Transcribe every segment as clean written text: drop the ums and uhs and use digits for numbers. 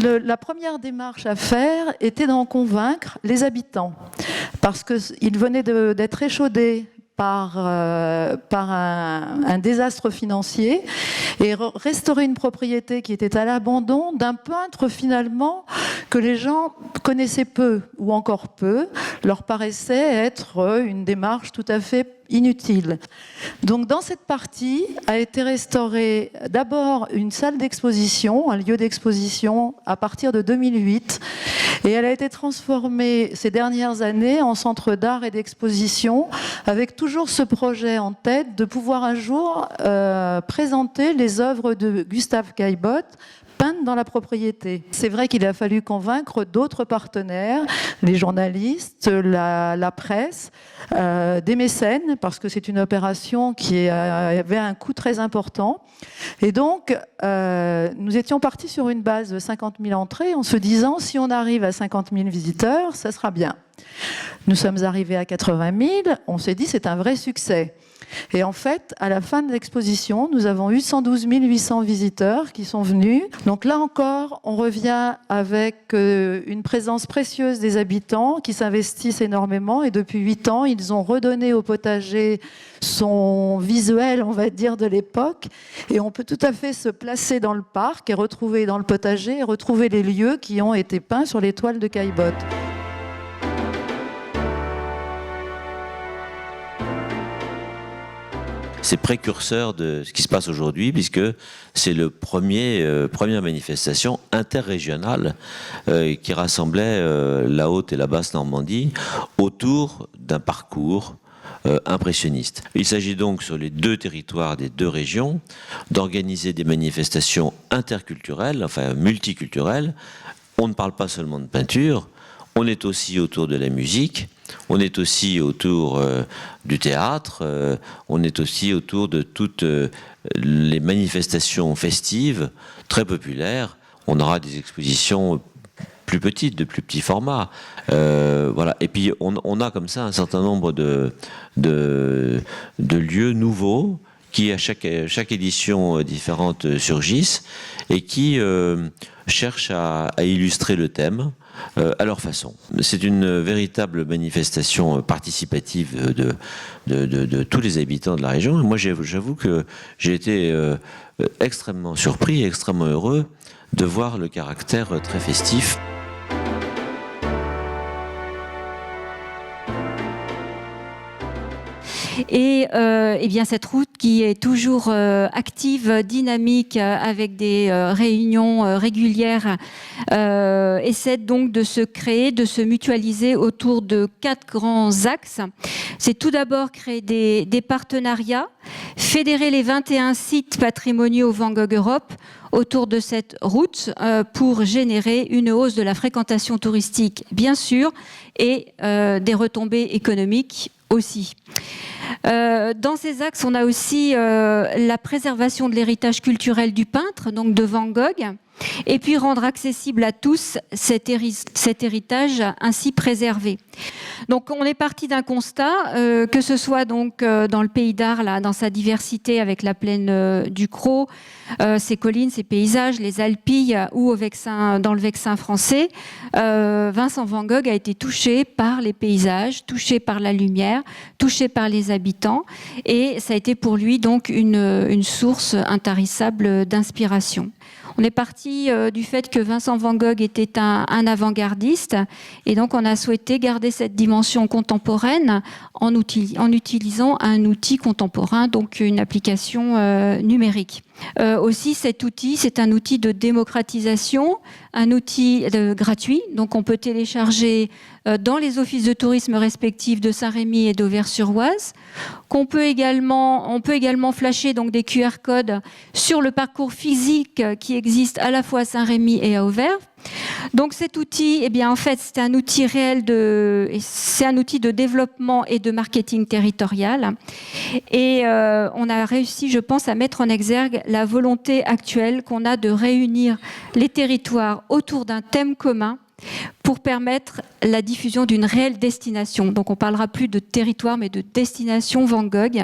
La première démarche à faire était d'en convaincre les habitants, parce qu'ils venaient d'être échaudés par un désastre financier, et restaurer une propriété qui était à l'abandon d'un peintre finalement que les gens connaissaient peu ou encore peu, leur paraissait être une démarche tout à fait inutile. Donc dans cette partie a été restaurée d'abord une salle d'exposition, un lieu d'exposition à partir de 2008, et elle a été transformée ces dernières années en centre d'art et d'exposition, avec toujours ce projet en tête de pouvoir un jour présenter les œuvres de Gustave Caillebotte peintes dans la propriété. C'est vrai qu'il a fallu convaincre d'autres partenaires, les journalistes, la presse, des mécènes, parce que c'est une opération qui avait un coût très important. Et donc, nous étions partis sur une base de 50 000 entrées, en se disant, si on arrive à 50 000 visiteurs, ça sera bien. Nous sommes arrivés à 80 000, on s'est dit, c'est un vrai succès. Et en fait, à la fin de l'exposition, nous avons eu 112 800 visiteurs qui sont venus. Donc là encore, on revient avec une présence précieuse des habitants qui s'investissent énormément. Et depuis 8 ans, ils ont redonné au potager son visuel, on va dire, de l'époque. Et on peut tout à fait se placer dans le parc et retrouver dans le potager et retrouver les lieux qui ont été peints sur les toiles de Caillebotte. C'est précurseur de ce qui se passe aujourd'hui, puisque c'est le première manifestation interrégionale qui rassemblait la Haute et la Basse Normandie autour d'un parcours impressionniste. Il s'agit donc sur les deux territoires des deux régions d'organiser des manifestations interculturelles, enfin multiculturelles. On ne parle pas seulement de peinture, on est aussi autour de la musique. On est aussi autour du théâtre, on est aussi autour de toutes les manifestations festives très populaires. On aura des expositions plus petites, de plus petits formats. Voilà. Et puis on a comme ça un certain nombre de lieux nouveaux qui à chaque édition différente surgissent et qui cherchent à illustrer le thème à leur façon. C'est une véritable manifestation participative de tous les habitants de la région. Et moi, j'avoue que j'ai été extrêmement surpris et extrêmement heureux de voir le caractère très festif. Et eh bien cette route qui est toujours active, dynamique, avec des réunions régulières, essaie donc de se créer, de se mutualiser autour de 4 grands axes. C'est tout d'abord créer des partenariats, fédérer les 21 sites patrimoniaux Van Gogh Europe autour de cette route pour générer une hausse de la fréquentation touristique, bien sûr, et des retombées économiques aussi. Dans ces axes, on a aussi la préservation de l'héritage culturel du peintre, donc de Van Gogh, et puis rendre accessible à tous cet héritage ainsi préservé. Donc on est parti d'un constat, que ce soit donc dans le pays d'Arles, là, dans sa diversité avec la plaine du Crau, ses collines, ses paysages, les Alpilles ou dans le Vexin français, Vincent Van Gogh a été touché par les paysages, touché par la lumière, touché par les habitants, et ça a été pour lui donc une source intarissable d'inspiration. On est parti du fait que Vincent Van Gogh était un avant-gardiste, et donc on a souhaité garder cette dimension contemporaine en utilisant un outil contemporain, donc une application numérique. Aussi, cet outil, c'est un outil de démocratisation, un outil gratuit, donc on peut télécharger dans les offices de tourisme respectifs de Saint-Rémy et d'Auvers-sur-Oise, on peut également flasher donc des QR codes sur le parcours physique qui existe à la fois à Saint-Rémy et à Auvers. Donc cet outil, eh bien en fait, c'est un outil réel c'est un outil de développement et de marketing territorial. Et on a réussi, je pense, à mettre en exergue la volonté actuelle qu'on a de réunir les territoires autour d'un thème commun pour permettre la diffusion d'une réelle destination. Donc on ne parlera plus de territoire, mais de destination Van Gogh.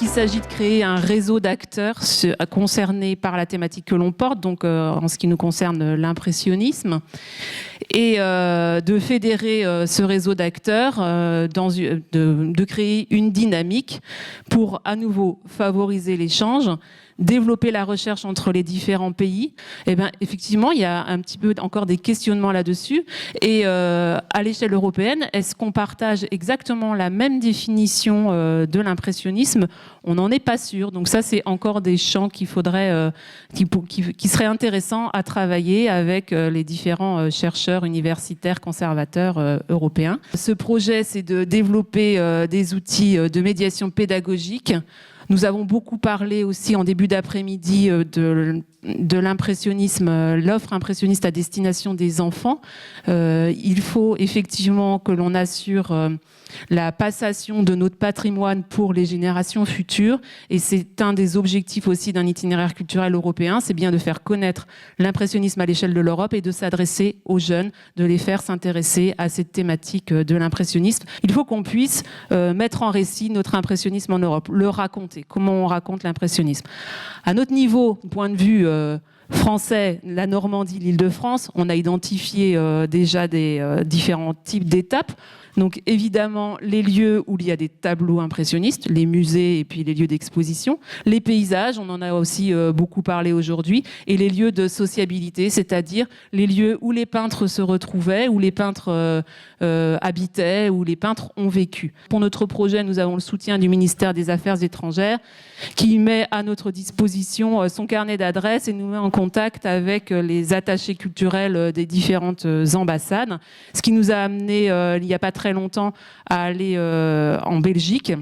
Il s'agit de créer un réseau d'acteurs concernés par la thématique que l'on porte, donc en ce qui nous concerne l'impressionnisme, et de fédérer ce réseau d'acteurs, de créer une dynamique pour à nouveau favoriser l'échange, développer la recherche entre les différents pays. Eh bien, effectivement, il y a un petit peu encore des questionnements là-dessus. Et à l'échelle européenne, est-ce qu'on partage exactement la même définition de l'impressionnisme ? On n'en est pas sûr. Donc ça, c'est encore des champs qu'il faudrait, qui seraient intéressants à travailler avec les différents chercheurs universitaires, conservateurs européens. Ce projet, c'est de développer des outils de médiation pédagogique. Nous avons beaucoup parlé aussi en début d'après-midi de l'impressionnisme, l'offre impressionniste à destination des enfants. Il faut effectivement que l'on assure la passation de notre patrimoine pour les générations futures. Et c'est un des objectifs aussi d'un itinéraire culturel européen, c'est bien de faire connaître l'impressionnisme à l'échelle de l'Europe et de s'adresser aux jeunes, de les faire s'intéresser à cette thématique de l'impressionnisme. Il faut qu'on puisse mettre en récit notre impressionnisme en Europe, le raconter, comment on raconte l'impressionnisme. À notre niveau, point de vue français, la Normandie, l'Île-de-France, on a identifié déjà des différents types d'étapes. Donc évidemment, les lieux où il y a des tableaux impressionnistes, les musées et puis les lieux d'exposition, les paysages, on en a aussi beaucoup parlé aujourd'hui, et les lieux de sociabilité, c'est-à-dire les lieux où les peintres se retrouvaient, où les peintres habitaient, où les peintres ont vécu. Pour notre projet, nous avons le soutien du ministère des Affaires étrangères qui met à notre disposition son carnet d'adresses et nous met en contact avec les attachés culturels des différentes ambassades, ce qui nous a amené il n'y a pas très longtemps à aller en Belgique,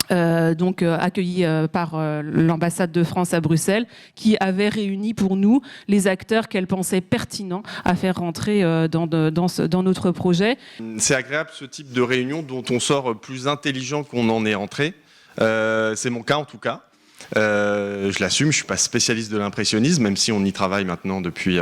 accueilli par l'ambassade de France à Bruxelles, qui avait réuni pour nous les acteurs qu'elle pensait pertinents à faire rentrer dans notre projet. C'est agréable ce type de réunion dont on sort plus intelligent qu'on en est entré. C'est mon cas en tout cas. Je l'assume, je ne suis pas spécialiste de l'impressionnisme, même si on y travaille maintenant depuis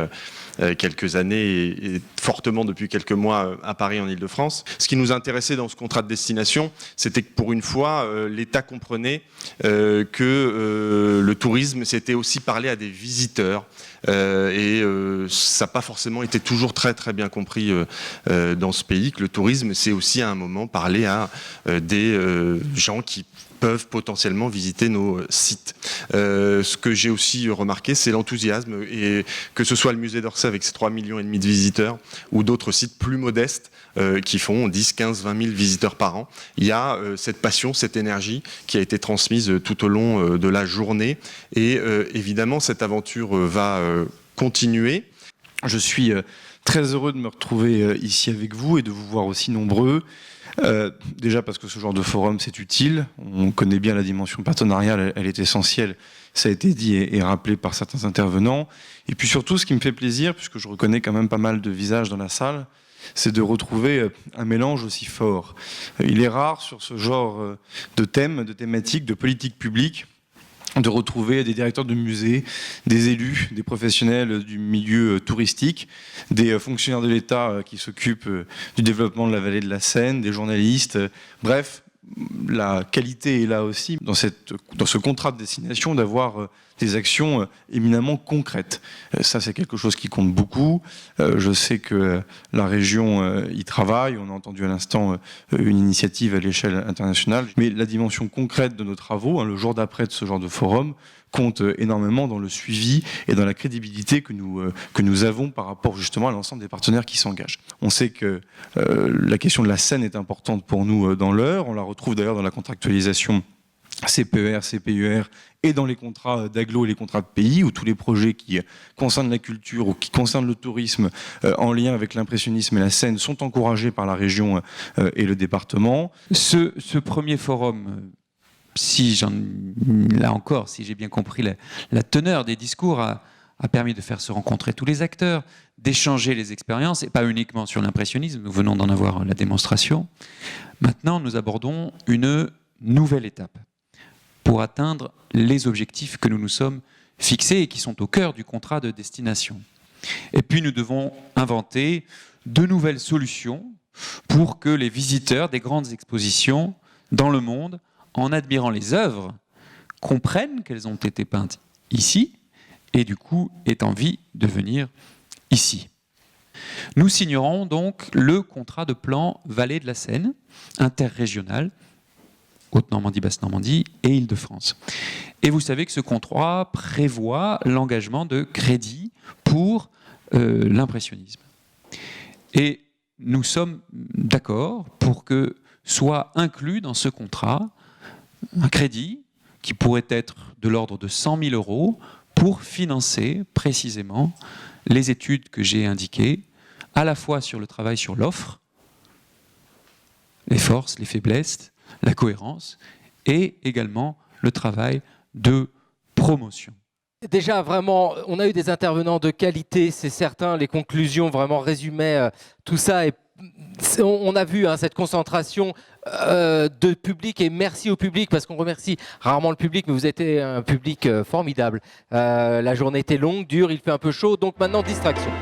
quelques années et fortement depuis quelques mois à Paris en Île-de-France. Ce qui nous intéressait dans ce contrat de destination, c'était que pour une fois, l'État comprenait que le tourisme, c'était aussi parler à des visiteurs. Ça n'a pas forcément été toujours très très bien compris dans ce pays, que le tourisme, c'est aussi à un moment parler à des gens qui peuvent potentiellement visiter nos sites. Ce que j'ai aussi remarqué, c'est l'enthousiasme, et que ce soit le musée d'Orsay avec ses 3,5 millions de visiteurs, ou d'autres sites plus modestes qui font 10, 15, 20 000 visiteurs par an. Il y a cette passion, cette énergie qui a été transmise tout au long de la journée, et évidemment cette aventure va continuer. Je suis très heureux de me retrouver ici avec vous et de vous voir aussi nombreux. Déjà parce que ce genre de forum c'est utile, on connaît bien la dimension partenariale, elle est essentielle, ça a été dit et rappelé par certains intervenants. Et puis surtout ce qui me fait plaisir, puisque je reconnais quand même pas mal de visages dans la salle, c'est de retrouver un mélange aussi fort. Il est rare sur ce genre de thèmes, de thématiques, de politiques publiques, de retrouver des directeurs de musées, des élus, des professionnels du milieu touristique, des fonctionnaires de l'État qui s'occupent du développement de la vallée de la Seine, des journalistes, bref, la qualité est là aussi dans ce contrat de destination d'avoir des actions éminemment concrètes. Ça, c'est quelque chose qui compte beaucoup. Je sais que la région y travaille. On a entendu à l'instant une initiative à l'échelle internationale. Mais la dimension concrète de nos travaux, le jour d'après de ce genre de forum, compte énormément dans le suivi et dans la crédibilité que nous avons par rapport justement à l'ensemble des partenaires qui s'engagent. On sait que la question de la Seine est importante pour nous dans l'Eure. On la retrouve d'ailleurs dans la contractualisation CPER, CPUR et dans les contrats d'agglo et les contrats de pays, où tous les projets qui concernent la culture ou qui concernent le tourisme en lien avec l'impressionnisme et la Seine sont encouragés par la région et le département. Ce premier forum, là encore, si j'ai bien compris la teneur des discours, a permis de faire se rencontrer tous les acteurs, d'échanger les expériences, et pas uniquement sur l'impressionnisme, nous venons d'en avoir la démonstration. Maintenant, nous abordons une nouvelle étape pour atteindre les objectifs que nous nous sommes fixés et qui sont au cœur du contrat de destination. Et puis nous devons inventer de nouvelles solutions pour que les visiteurs des grandes expositions dans le monde, en admirant les œuvres comprennent qu'elles ont été peintes ici et du coup aient envie de venir ici. Nous signerons donc le contrat de plan Vallée de la Seine, interrégional, Haute-Normandie, Basse-Normandie et Île-de-France. Et vous savez que ce contrat prévoit l'engagement de crédits pour l'impressionnisme. Et nous sommes d'accord pour que soit inclus dans ce contrat un crédit qui pourrait être de l'ordre de 100 000 € pour financer précisément les études que j'ai indiquées, à la fois sur le travail sur l'offre, les forces, les faiblesses, la cohérence, et également le travail de promotion. Déjà, vraiment, on a eu des intervenants de qualité, c'est certain. Les conclusions vraiment résumaient tout ça. Et on a vu cette concentration de public, et merci au public, parce qu'on remercie rarement le public, mais vous êtes un public formidable. La journée était longue, dure, il fait un peu chaud, donc maintenant distraction.